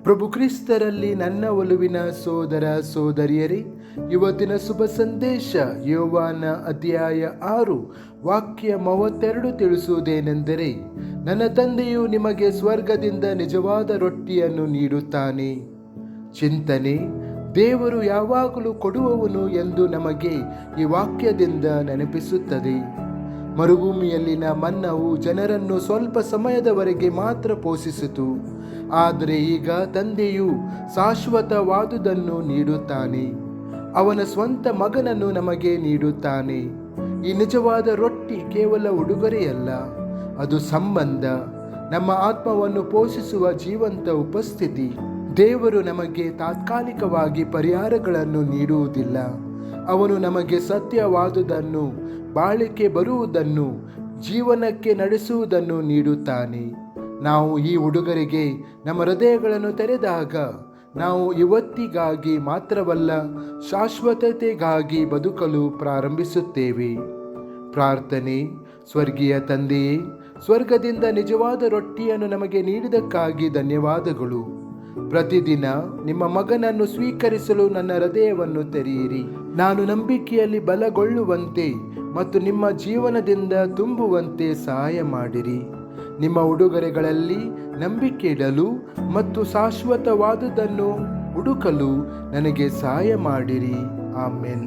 ಪ್ರಭು ಕ್ರಿಸ್ತರಲ್ಲಿ ನನ್ನ ಒಲುವಿನ ಸೋದರ ಸೋದರಿಯರೇ, ಇವತ್ತಿನ ಶುಭ ಸಂದೇಶ ಯೋವಾನ ಅಧ್ಯಾಯ 6 ವಾಕ್ಯ 32 ತಿಳಿಸುವುದೇನೆಂದರೆ, ನನ್ನ ತಂದೆಯು ನಿಮಗೆ ಸ್ವರ್ಗದಿಂದ ನಿಜವಾದ ರೊಟ್ಟಿಯನ್ನು ನೀಡುತ್ತಾನೆ. ಚಿಂತನೆ: ದೇವರು ಯಾವಾಗಲೂ ಕೊಡುವವನು ಎಂದು ನಮಗೆ ಈ ವಾಕ್ಯದಿಂದ ನೆನಪಿಸುತ್ತದೆ. ಮರುಭೂಮಿಯಲ್ಲಿನ ಮನ್ನವು ಜನರನ್ನು ಸ್ವಲ್ಪ ಸಮಯದವರೆಗೆ ಮಾತ್ರ ಪೋಷಿಸಿತು. ಆದರೆ ಈಗ ತಂದೆಯು ಶಾಶ್ವತವಾದುದನ್ನು ನೀಡುತ್ತಾನೆ. ಅವನ ಸ್ವಂತ ಮಗನನ್ನು ನಮಗೆ ನೀಡುತ್ತಾನೆ. ಈ ನಿಜವಾದ ರೊಟ್ಟಿ ಕೇವಲ ಉಡುಗೊರೆಯಲ್ಲ, ಅದು ಸಂಬಂಧ, ನಮ್ಮ ಆತ್ಮವನ್ನು ಪೋಷಿಸುವ ಜೀವಂತ ಉಪಸ್ಥಿತಿ. ದೇವರು ನಮಗೆ ತಾತ್ಕಾಲಿಕವಾಗಿ ಪರಿಹಾರಗಳನ್ನು ನೀಡುವುದಿಲ್ಲ. ಅವನು ನಮಗೆ ಸತ್ಯವಾದುದನ್ನು, ಬಾಳಿಕೆ ಬರುವುದನ್ನು, ಜೀವನಕ್ಕೆ ನಡೆಸುವುದನ್ನು ನೀಡುತ್ತಾನೆ. ನಾವು ಈ ಉಡುಗೊರೆಗೆ ನಮ್ಮ ಹೃದಯಗಳನ್ನು ತೆರೆದಾಗ ನಾವು ಇವತ್ತಿಗಾಗಿ ಮಾತ್ರವಲ್ಲ, ಶಾಶ್ವತತೆಗಾಗಿ ಬದುಕಲು ಪ್ರಾರಂಭಿಸುತ್ತೇವೆ. ಪ್ರಾರ್ಥನೆ: ಸ್ವರ್ಗೀಯ ತಂದೆಯೇ, ಸ್ವರ್ಗದಿಂದ ನಿಜವಾದ ರೊಟ್ಟಿಯನ್ನು ನಮಗೆ ನೀಡಿದ್ದಕ್ಕಾಗಿ ಧನ್ಯವಾದಗಳು. ಪ್ರತಿದಿನ ನಿಮ್ಮ ಮಗನನ್ನು ಸ್ವೀಕರಿಸಲು ನನ್ನ ಹೃದಯವನ್ನು ತೆರೆಯಿರಿ. ನಾನು ನಂಬಿಕೆಯಲ್ಲಿ ಬಲಗೊಳ್ಳುವಂತೆ ಮತ್ತು ನಿಮ್ಮ ಜೀವನದಿಂದ ತುಂಬುವಂತೆ ಸಹಾಯ ಮಾಡಿರಿ. ನಿಮ್ಮ ಉಡುಗೊರೆಗಳಲ್ಲಿ ನಂಬಿಕೆ ಇಡಲು ಮತ್ತು ಶಾಶ್ವತವಾದುದನ್ನು ಹುಡುಕಲು ನನಗೆ ಸಹಾಯ ಮಾಡಿರಿ. ಆಮೆನ್.